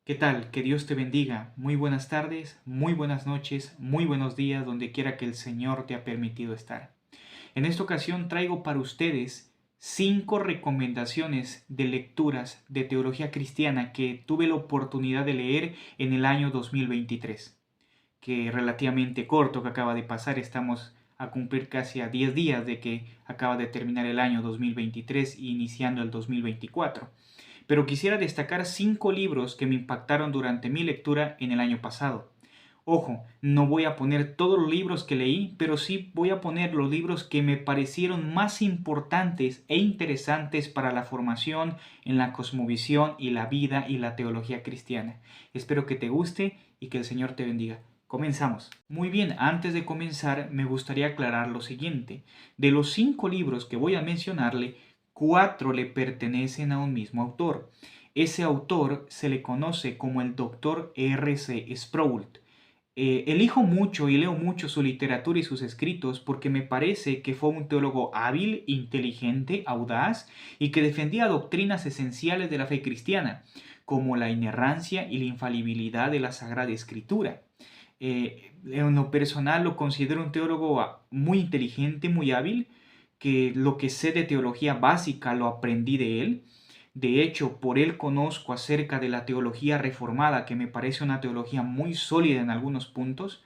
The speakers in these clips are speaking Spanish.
¿Qué tal? Que Dios te bendiga. Muy buenas tardes, muy buenas noches, muy buenos días, donde quiera que el Señor te ha permitido estar. En esta ocasión traigo para ustedes 5 recomendaciones de lecturas de teología cristiana que tuve la oportunidad de leer en el año 2023, que relativamente corto que acaba de pasar. Estamos a cumplir casi a 10 días de que acaba de terminar el año 2023 e iniciando el 2024, pero quisiera destacar 5 libros que me impactaron durante mi lectura en el año pasado. Ojo, no voy a poner todos los libros que leí, pero sí voy a poner los libros que me parecieron más importantes e interesantes para la formación en la cosmovisión y la vida y la teología cristiana. Espero que te guste y que el Señor te bendiga. Comenzamos. Muy bien, antes de comenzar me gustaría aclarar lo siguiente. De los 5 libros que voy a mencionarle, 4 le pertenecen a un mismo autor. Ese autor se le conoce como el Dr. R.C. Sproul. Elijo mucho y leo mucho su literatura y sus escritos porque me parece que fue un teólogo hábil, inteligente, audaz y que defendía doctrinas esenciales de la fe cristiana, como la inerrancia y la infalibilidad de la Sagrada Escritura. En lo personal lo considero un teólogo muy inteligente, muy hábil, que lo que sé de teología básica lo aprendí de él. De hecho, por él conozco acerca de la teología reformada, que me parece una teología muy sólida en algunos puntos.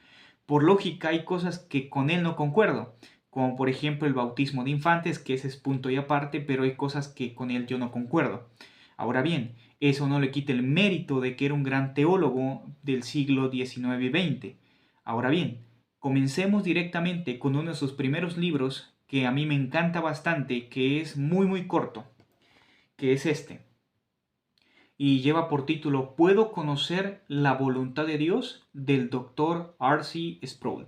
Por lógica, hay cosas que con él no concuerdo, como por ejemplo el bautismo de infantes, que ese es punto y aparte, pero hay cosas que con él yo no concuerdo. Ahora bien, eso no le quita el mérito de que era un gran teólogo del siglo XIX y XX. Ahora bien, comencemos directamente con uno de sus primeros libros que a mí me encanta bastante, que es muy corto, que es este. Y lleva por título ¿Puedo conocer la voluntad de Dios? Del Dr. R.C. Sproul.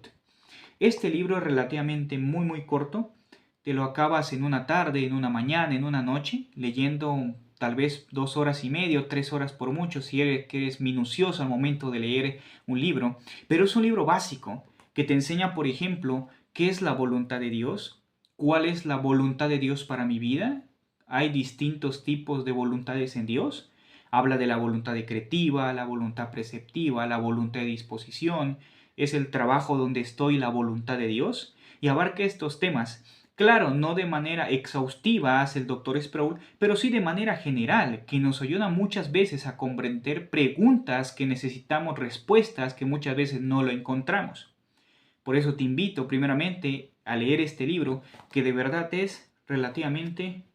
Este libro es relativamente muy corto. Te lo acabas en una tarde, en una mañana, en una noche, leyendo tal vez 2 horas y media o 3 horas por mucho, si eres minucioso al momento de leer un libro. Pero es un libro básico que te enseña, por ejemplo, qué es la voluntad de Dios, cuál es la voluntad de Dios para mi vida. Hay distintos tipos de voluntades en Dios. Habla de la voluntad decretiva, la voluntad preceptiva, la voluntad de disposición. Es el trabajo donde estoy, la voluntad de Dios, y abarca estos temas. Claro, no de manera exhaustiva hace el Dr. Sproul, pero sí de manera general, que nos ayuda muchas veces a comprender preguntas que necesitamos respuestas que muchas veces no lo encontramos. Por eso te invito primeramente a leer este libro, que de verdad es relativamente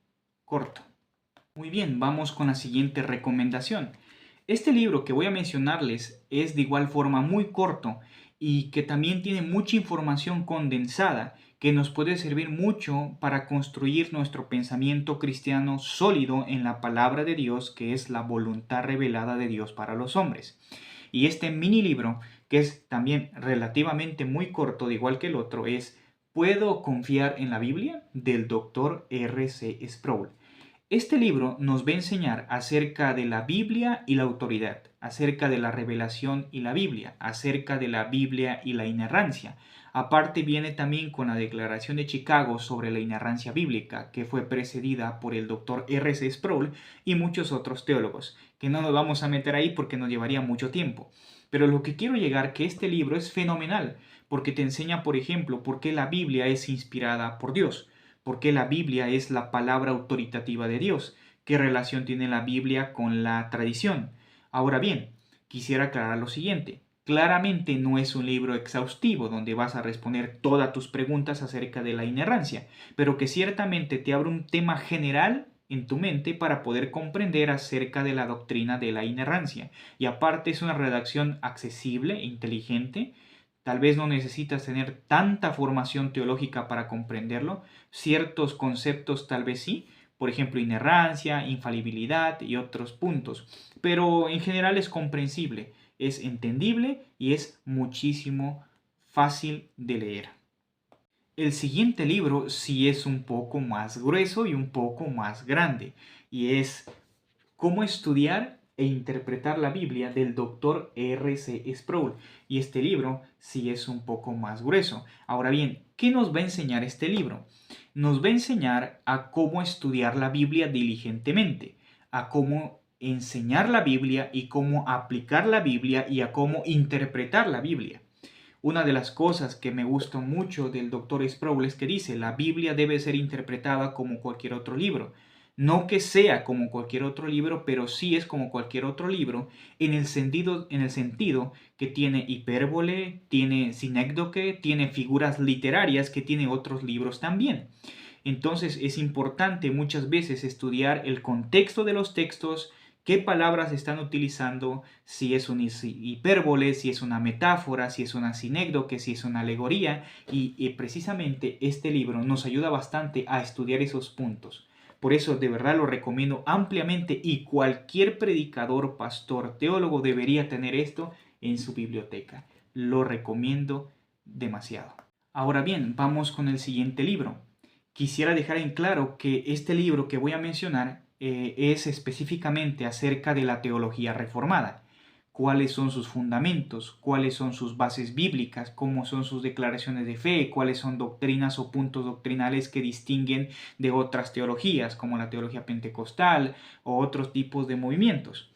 corto. Muy bien, vamos con la siguiente recomendación. Este libro que voy a mencionarles es de igual forma muy corto y que también tiene mucha información condensada que nos puede servir mucho para construir nuestro pensamiento cristiano sólido en la palabra de Dios, que es la voluntad revelada de Dios para los hombres. Y este mini libro, que es también relativamente muy corto, de igual que el otro, es ¿Puedo confiar en la Biblia? Del Dr. R.C. Sproul. Este libro nos va a enseñar acerca de la Biblia y la autoridad, acerca de la revelación y la Biblia, acerca de la Biblia y la inerrancia. Aparte viene también con la Declaración de Chicago sobre la inerrancia bíblica, que fue precedida por el Dr. R.C. Sproul y muchos otros teólogos, que no nos vamos a meter ahí porque nos llevaría mucho tiempo. Pero lo que quiero llegar que este libro es fenomenal, porque te enseña, por ejemplo, por qué la Biblia es inspirada por Dios, porque la Biblia es la palabra autoritativa de Dios. ¿Qué relación tiene la Biblia con la tradición? Ahora bien, quisiera aclarar lo siguiente. Claramente no es un libro exhaustivo donde vas a responder todas tus preguntas acerca de la inerrancia, pero que ciertamente te abre un tema general en tu mente para poder comprender acerca de la doctrina de la inerrancia. Y aparte es una redacción accesible e inteligente. Tal vez no necesitas tener tanta formación teológica para comprenderlo. Ciertos conceptos tal vez sí, por ejemplo, inerrancia, infalibilidad y otros puntos. Pero en general es comprensible, es entendible y es muchísimo fácil de leer. El siguiente libro sí es un poco más grueso y un poco más grande, y es Cómo estudiar e interpretar la Biblia del Dr. R.C. Sproul. Y este libro sí es un poco más grueso. Ahora bien, ¿qué nos va a enseñar este libro? Nos va a enseñar a cómo estudiar la Biblia diligentemente, a cómo enseñar la Biblia y cómo aplicar la Biblia y a cómo interpretar la Biblia. Una de las cosas que me gusta mucho del Dr. Sproul es que dice, la Biblia debe ser interpretada como cualquier otro libro. No que sea como cualquier otro libro, pero sí es como cualquier otro libro en el sentido que tiene hipérbole, tiene sinécdoque, tiene figuras literarias que tiene otros libros también. Entonces es importante muchas veces estudiar el contexto de los textos, qué palabras están utilizando, si es un hipérbole, si es una metáfora, si es una sinécdoque, si es una alegoría, y precisamente este libro nos ayuda bastante a estudiar esos puntos. Por eso de verdad lo recomiendo ampliamente y cualquier predicador, pastor, teólogo debería tener esto en su biblioteca. Lo recomiendo demasiado. Ahora bien, vamos con el siguiente libro. Quisiera dejar en claro que este libro que voy a mencionar es específicamente acerca de la teología reformada. Cuáles son sus fundamentos, cuáles son sus bases bíblicas, cómo son sus declaraciones de fe, cuáles son doctrinas o puntos doctrinales que distinguen de otras teologías, como la teología pentecostal o otros tipos de movimientos.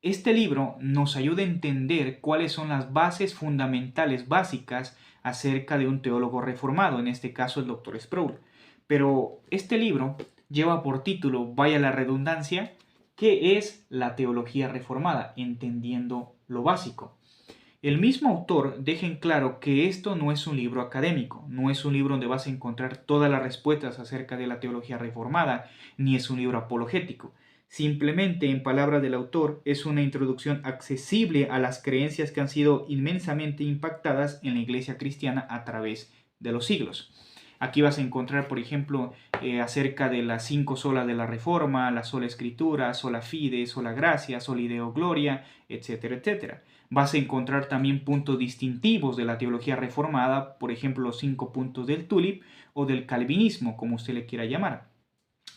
Este libro nos ayuda a entender cuáles son las bases fundamentales básicas acerca de un teólogo reformado, en este caso el Dr. Sproul. Pero este libro lleva por título, vaya la redundancia, ¿qué es la teología reformada? Entendiendo lo básico. El mismo autor deja en claro que esto no es un libro académico, no es un libro donde vas a encontrar todas las respuestas acerca de la teología reformada, ni es un libro apologético. Simplemente, en palabras del autor, es una introducción accesible a las creencias que han sido inmensamente impactadas en la iglesia cristiana a través de los siglos. Aquí vas a encontrar, por ejemplo, acerca de las 5 solas de la Reforma, la sola Escritura, sola fide, sola gracia, soli deo gloria, etcétera, etcétera. Vas a encontrar también puntos distintivos de la teología reformada, por ejemplo, los 5 puntos del tulip o del calvinismo, como usted le quiera llamar.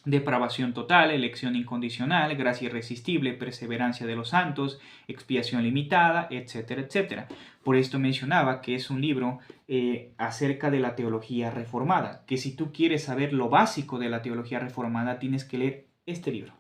Depravación total, elección incondicional, gracia irresistible, perseverancia de los santos, expiación limitada, etcétera, etcétera. Por esto mencionaba que es un libro acerca de la teología reformada, que si tú quieres saber lo básico de la teología reformada, tienes que leer este libro.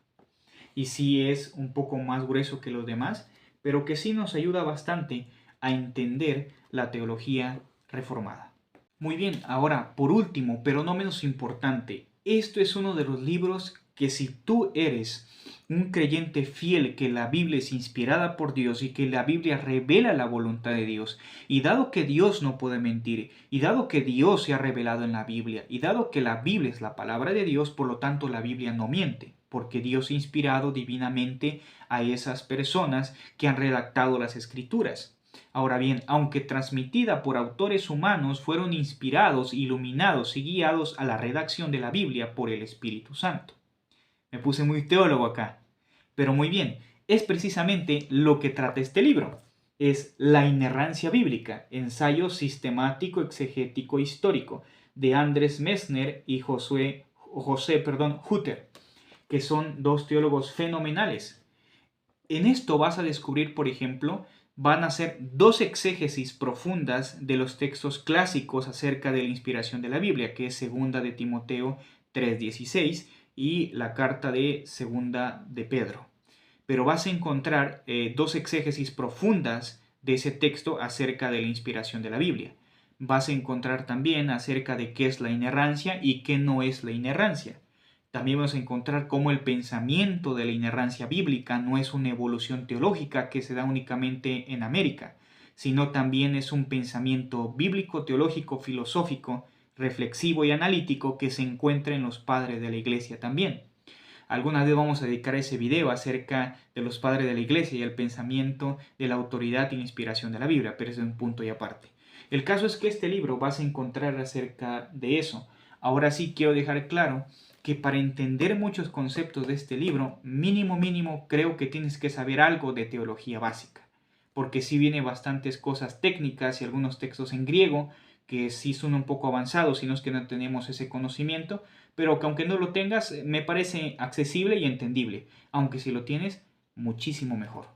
Y sí es un poco más grueso que los demás, pero que sí nos ayuda bastante a entender la teología reformada. Muy bien, ahora por último, pero no menos importante, esto es uno de los libros que si tú eres un creyente fiel que la Biblia es inspirada por Dios y que la Biblia revela la voluntad de Dios, y dado que Dios no puede mentir, y dado que Dios se ha revelado en la Biblia, y dado que la Biblia es la palabra de Dios, por lo tanto la Biblia no miente, porque Dios ha inspirado divinamente a esas personas que han redactado las Escrituras. Ahora bien, aunque transmitida por autores humanos, fueron inspirados, iluminados y guiados a la redacción de la Biblia por el Espíritu Santo. Me puse muy teólogo acá. Pero muy bien, es precisamente lo que trata este libro. Es La inerrancia bíblica, ensayo sistemático, exegético, histórico, de Andrés Messner y José Hutter, que son dos teólogos fenomenales. En esto vas a descubrir, por ejemplo, van a ser dos exégesis profundas de los textos clásicos acerca de la inspiración de la Biblia, que es segunda de Timoteo 3:16 y la carta de segunda de Pedro. Pero vas a encontrar dos exégesis profundas de ese texto acerca de la inspiración de la Biblia. Vas a encontrar también acerca de qué es la inerrancia y qué no es la inerrancia. También vamos a encontrar cómo el pensamiento de la inerrancia bíblica no es una evolución teológica que se da únicamente en América, sino también es un pensamiento bíblico, teológico, filosófico, reflexivo y analítico que se encuentra en los padres de la iglesia también. Alguna vez vamos a dedicar ese video acerca de los padres de la iglesia y el pensamiento de la autoridad y la inspiración de la Biblia, pero es un punto y aparte. El caso es que este libro vas a encontrar acerca de eso. Ahora sí quiero dejar claro que para entender muchos conceptos de este libro, mínimo, creo que tienes que saber algo de teología básica. Porque sí viene bastantes cosas técnicas y algunos textos en griego que sí son un poco avanzados, si no es que no tenemos ese conocimiento, pero que aunque no lo tengas, me parece accesible y entendible. Aunque si lo tienes, muchísimo mejor.